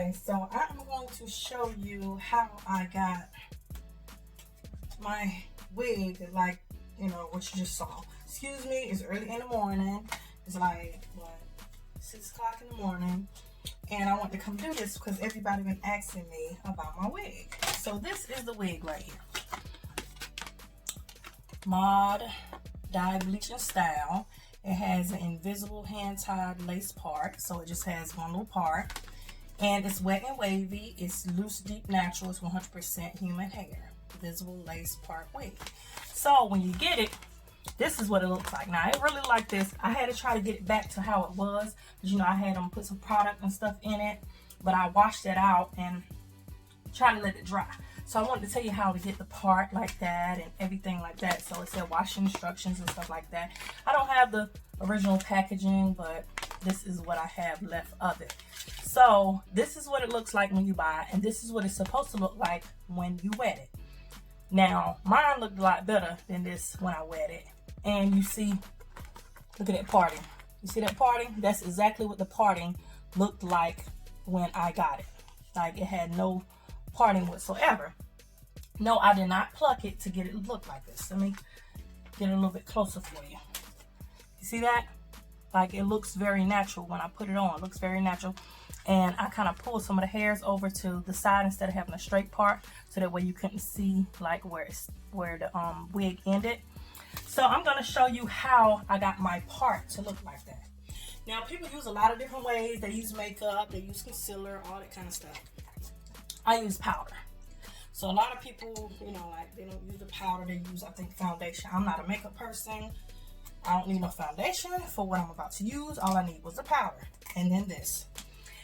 Okay, so I'm going to show you how I got my wig, like, you know, what you just saw. Excuse me, it's early in the morning. It's like, what, 6 o'clock in the morning. And I want to come do this because everybody been asking me about my wig. So this is the wig right here. Mod Dye Bleaching Style. It has an invisible hand-tied lace part, so it just has one little part. And it's wet and wavy. It's loose, deep, natural. It's 100% human hair. Visible lace part wig. So when you get it, this is what it looks like. Now, I really like this. I had to try to get it back to how it was. Because, you know, I had them put some product and stuff in it. But I washed it out and tried to let it dry. So I wanted to tell you how to get the part like that and everything like that. So it said washing instructions and stuff like that. I don't have the original packaging, but this is what I have left of it. So this is what it looks like when you buy it, and this is what it's supposed to look like when you wet it. Now, mine looked a lot better than this when I wet it. And you see, look at that parting. You see that parting? That's exactly what the parting looked like when I got it. Like, it had no parting whatsoever. No, I did not pluck it to get it to look like this. Let me get it a little bit closer for you. You see that? Like, it looks very natural when I put it on. It looks very natural. And I kind of pulled some of the hairs over to the side instead of having a straight part, so that way you couldn't see like where the wig ended. So I'm going to show you how I got my part to look like that. Now, people use a lot of different ways. They use makeup, they use concealer, all that kind of stuff. I use powder. So a lot of people, you know, like, they don't use the powder, they use, I think, foundation. I'm not a makeup person. I don't need no foundation for what I'm about to use. All I need was the powder. And then this.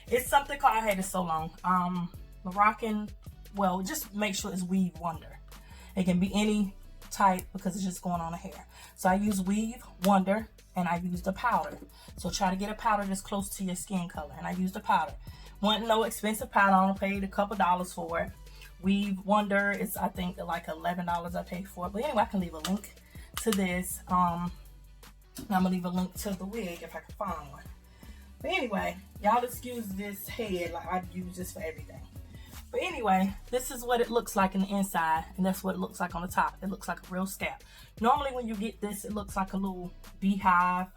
It's something called, I had this so long, Moroccan, well, just make sure it's Weave Wonder. It can be any type because it's just going on the hair. So I use Weave Wonder and I use the powder. So try to get a powder that's close to your skin color. And I use the powder. Want no expensive powder. I only paid a couple dollars for it. Weave Wonder is, I think, like $11 I paid for it. But anyway, I can leave a link to this. I'm going to leave a link to the wig if I can find one. But anyway, y'all excuse this head. Like, I use this for everything. But anyway, this is what it looks like in the inside. And that's what it looks like on the top. It looks like a real scalp. Normally when you get this, it looks like a little beehive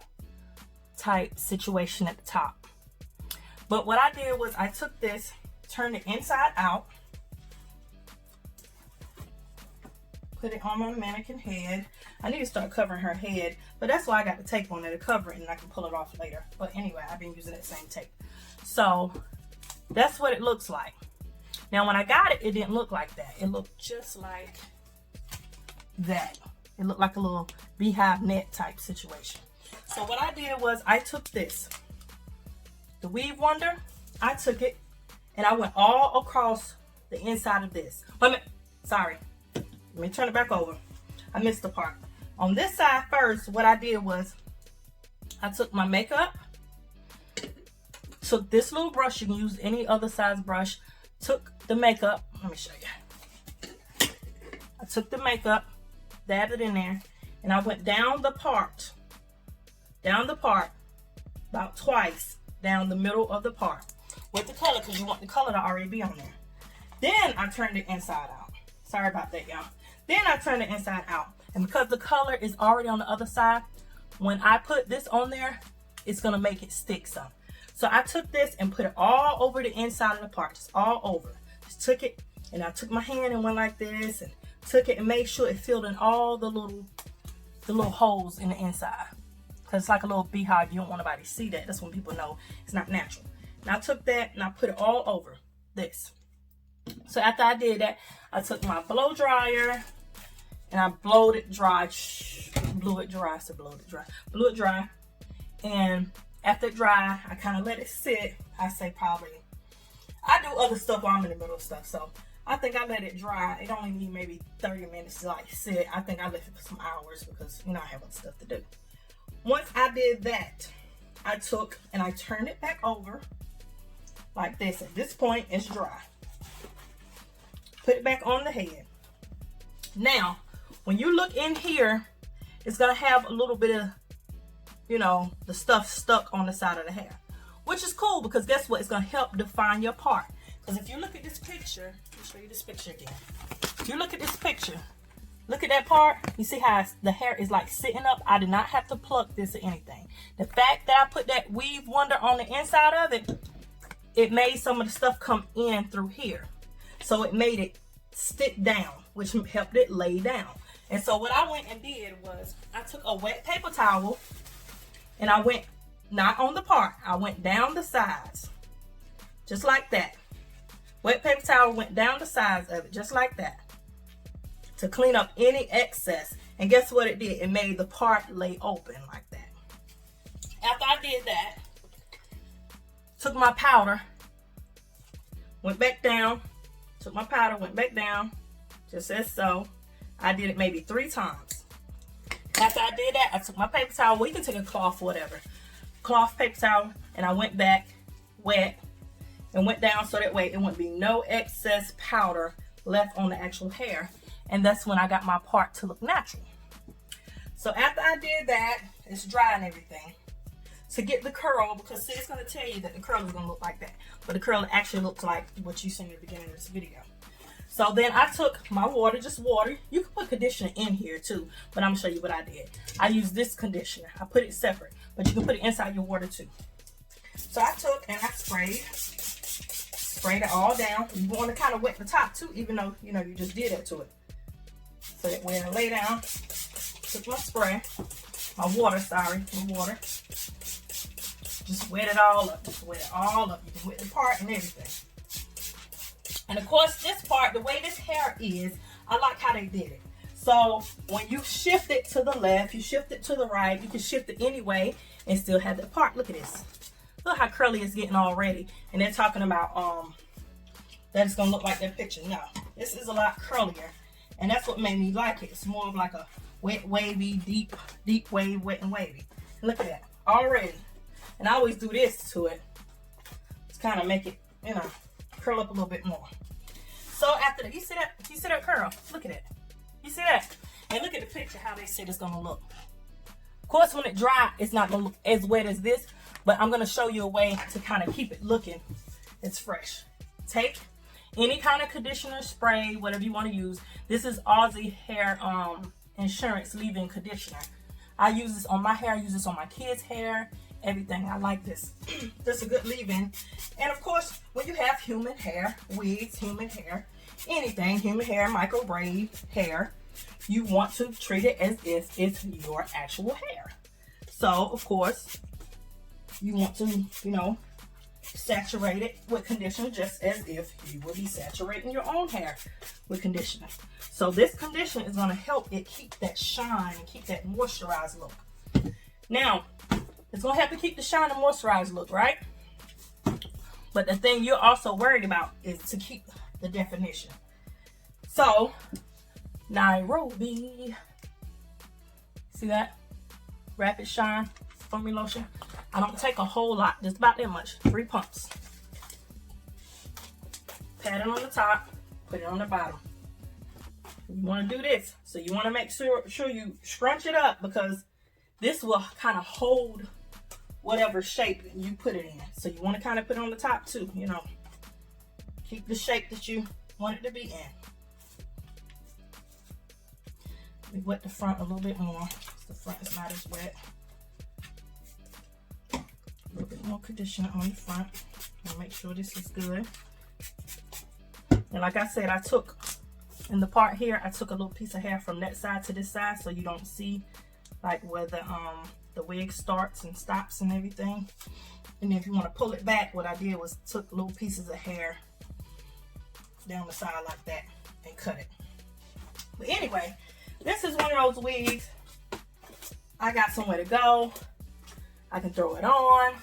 type situation at the top. But what I did was I took this, turned it inside out, put it on my mannequin head. I need to start covering her head, but that's why I got the tape on there to cover it and I can pull it off later. But anyway, I've been using that same tape. So that's what it looks like. Now when I got it, it didn't look like that. It looked just like that. It looked like a little beehive net type situation. So what I did was I took this, the Weave Wonder, I took it and I went all across the inside of this. Wait a minute, sorry. Let me turn it back over. I missed the part. On this side first, what I did was I took my makeup, took this little brush, you can use any other size brush, took the makeup, let me show you. I took the makeup, dabbed it in there, and I went down the part about twice down the middle of the part with the color, because you want the color to already be on there. Then I turned it inside out. Sorry about that, y'all. Then I turned it inside out. And because the color is already on the other side, when I put this on there, it's going to make it stick some. So I took this and put it all over the inside of the part. Just all over. Just took it and I took my hand and went like this and took it and made sure it filled in all the little holes in the inside. Because it's like a little beehive. You don't want nobody to see that. That's when people know it's not natural. And I took that and I put it all over this. So after I did that, I took my blow dryer and I blew it dry. Blew it dry. Blew it dry. And after it dry, I kind of let it sit. I say probably, I do other stuff while I'm in the middle of stuff. So I think I let it dry. It only need maybe 30 minutes to like sit. I think I left it for some hours because, you know, I have other stuff to do. Once I did that, I took and I turned it back over like this. At this point, it's dry. Put it back on the head. Now, when you look in here, it's going to have a little bit of, you know, the stuff stuck on the side of the hair. Which is cool because guess what? It's going to help define your part. Because if you look at this picture, let me show you this picture again. If you look at this picture, look at that part. You see how the hair is like sitting up? I did not have to pluck this or anything. The fact that I put that weave wonder on the inside of it, it made some of the stuff come in through here. So it made it stick down, which helped it lay down. And so what I went and did was I took a wet paper towel and I went, not on the part, I went down the sides. Just like that. Wet paper towel went down the sides of it, just like that, to clean up any excess. And guess what it did? It made the part lay open like that. After I did that, took my powder, went back down, took my powder, went back down, just as so. I did it maybe 3 times. After I did that, I took my paper towel, well, you can take a cloth or whatever, cloth paper towel, and I went back wet and went down so that way it wouldn't be no excess powder left on the actual hair. And that's when I got my part to look natural. So after I did that, it's dry and everything. To get the curl, because see, it's going to tell you that the curl is going to look like that. But the curl actually looks like what you see in the beginning of this video. So then I took my water, just water. You can put conditioner in here too, but I'm going to show you what I did. I used this conditioner. I put it separate, but you can put it inside your water too. So I took and I sprayed it all down. You want to kind of wet the top too, even though, you know, you just did that to it. So that when I lay down, took my spray, my water. Just wet it all up. Just wet it all up. You can wet the part and everything. And of course, this part, the way this hair is, I like how they did it. So when you shift it to the left, you shift it to the right, you can shift it anyway and still have the part. Look at this. Look how curly it's getting already. And they're talking about that it's gonna look like that picture. No, this is a lot curlier. And that's what made me like it. It's more of like a wet, wavy, deep wave, wet and wavy. Look at that already. And I always do this to it to kind of make it, you know, curl up a little bit more. So after that, you see that curl? Look at it. You see that? And look at the picture, how they said it's gonna look. Of course, when it dry, it's not gonna look as wet as this, but I'm gonna show you a way to kind of keep it looking as fresh. Take any kind of conditioner, spray, whatever you want to use. This is Aussie Hair Insurance leave-in conditioner. I use this on my hair. I use this on my kids' hair. Everything. I like this. This is a good leave-in. And of course, when you have human hair, wigs, human hair, anything, human hair, micro braid hair, you want to treat it as if it's your actual hair. So, of course, you want to, you know, saturate it with conditioner just as if you would be saturating your own hair with conditioner. So this conditioner is going to help it keep that shine and keep that moisturized look. Now, it's going to help you keep the shine and moisturized look, right? But the thing you're also worried about is to keep the definition. So, Nairobi. See that? Rapid Shine Foaming Lotion. I don't take a whole lot, just about that much. 3 pumps. Pat it on the top, put it on the bottom. You want to do this, so you want to make sure you scrunch it up, because this will kind of hold whatever shape you put it in. So you want to kind of put it on the top too, you know. Keep the shape that you want it to be in. We wet the front a little bit more. The front is not as wet. A little bit more conditioner on the front. And make sure this is good. And like I said, I took, in the part here, I took a little piece of hair from that side to this side, so you don't see like where the wig starts and stops and everything. And then if you want to pull it back, what I did was took little pieces of hair down the side like that and cut it. But anyway, this is one of those wigs. I got somewhere to go. I can throw it on.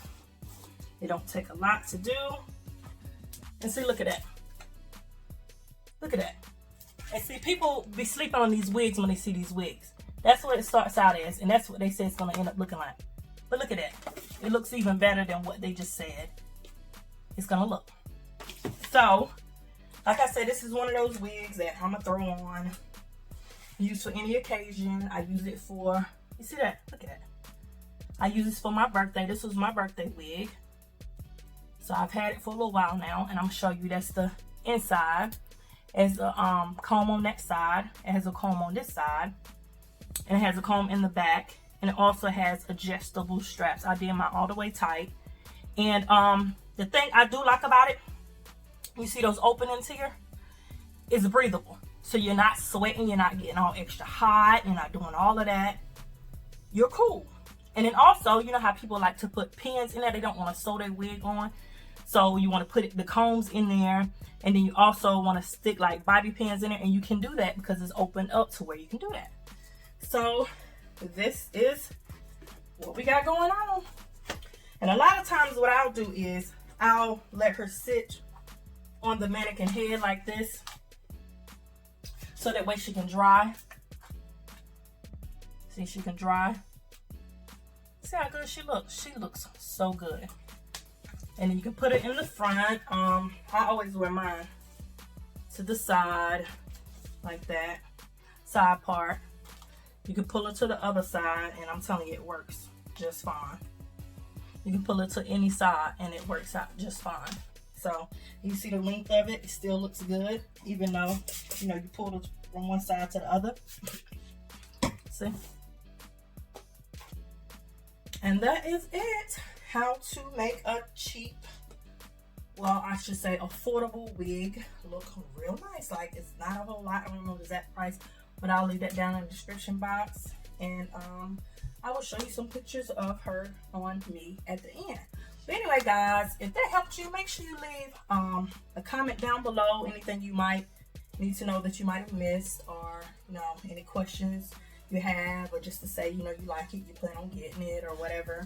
It don't take a lot to do. And see, look at that. Look at that. And see, people be sleeping on these wigs when they see these wigs. That's what it starts out as, and that's what they say it's going to end up looking like. But look at that. It looks even better than what they just said it's going to look. So, like I said, this is one of those wigs that I'm going to throw on. Use for any occasion. I use it for, you see that? Look at that. I use this for my birthday. This was my birthday wig. So I've had it for a little while now, and I'm gonna show you that's the inside. It has a comb on that side. It has a comb on this side, and it has a comb in the back, and it also has adjustable straps. I did mine all the way tight, and the thing I do like about it, you see those openings here? It's breathable, so you're not sweating, you're not getting all extra hot, you're not doing all of that. You're cool. And then also, you know how people like to put pins in there? They don't want to sew their wig on. So you want to put the combs in there. And then you also want to stick like bobby pins in there. And you can do that because it's opened up to where you can do that. So this is what we got going on. And a lot of times what I'll do is I'll let her sit on the mannequin head like this. So that way she can dry. See, she can dry. See how good she looks? She looks so good. And then you can put it in the front. I always wear mine to the side, like that. Side part. You can pull it to the other side, and I'm telling you, it works just fine. You can pull it to any side, and it works out just fine. So, you see the length of it? It still looks good, even though, you know, you pull it from one side to the other. See? And that is it. How to make a cheap, well, I should say affordable wig look real nice. Like, it's not a whole lot. I don't know the exact price, but I'll leave that down in the description box. And I will show you some pictures of her on me at the end. But anyway, guys, if that helped you, make sure you leave a comment down below. Anything you might need to know that you might have missed, or, you know, any questions you have, or just to say, you know, you like it, you plan on getting it, or whatever.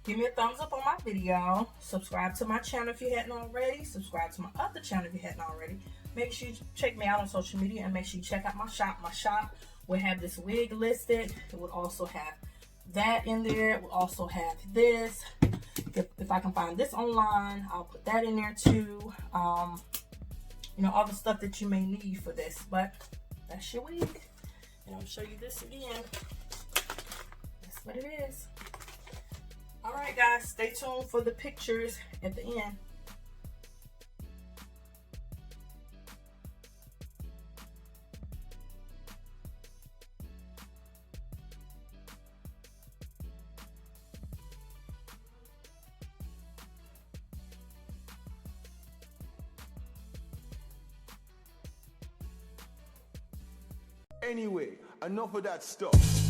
Give me a thumbs up on my video. Subscribe to my channel if you hadn't already. Subscribe to my other channel if you hadn't already. Make sure you check me out on social media, and make sure you check out my shop. My shop will have this wig listed. It will also have that in there. It will also have this. If I can find this online, I'll put that in there too. You know, all the stuff that you may need for this. But that's your wig. And I'll show you this again. That's what it is. Alright guys, stay tuned for the pictures at the end. Anyway, enough of that stuff.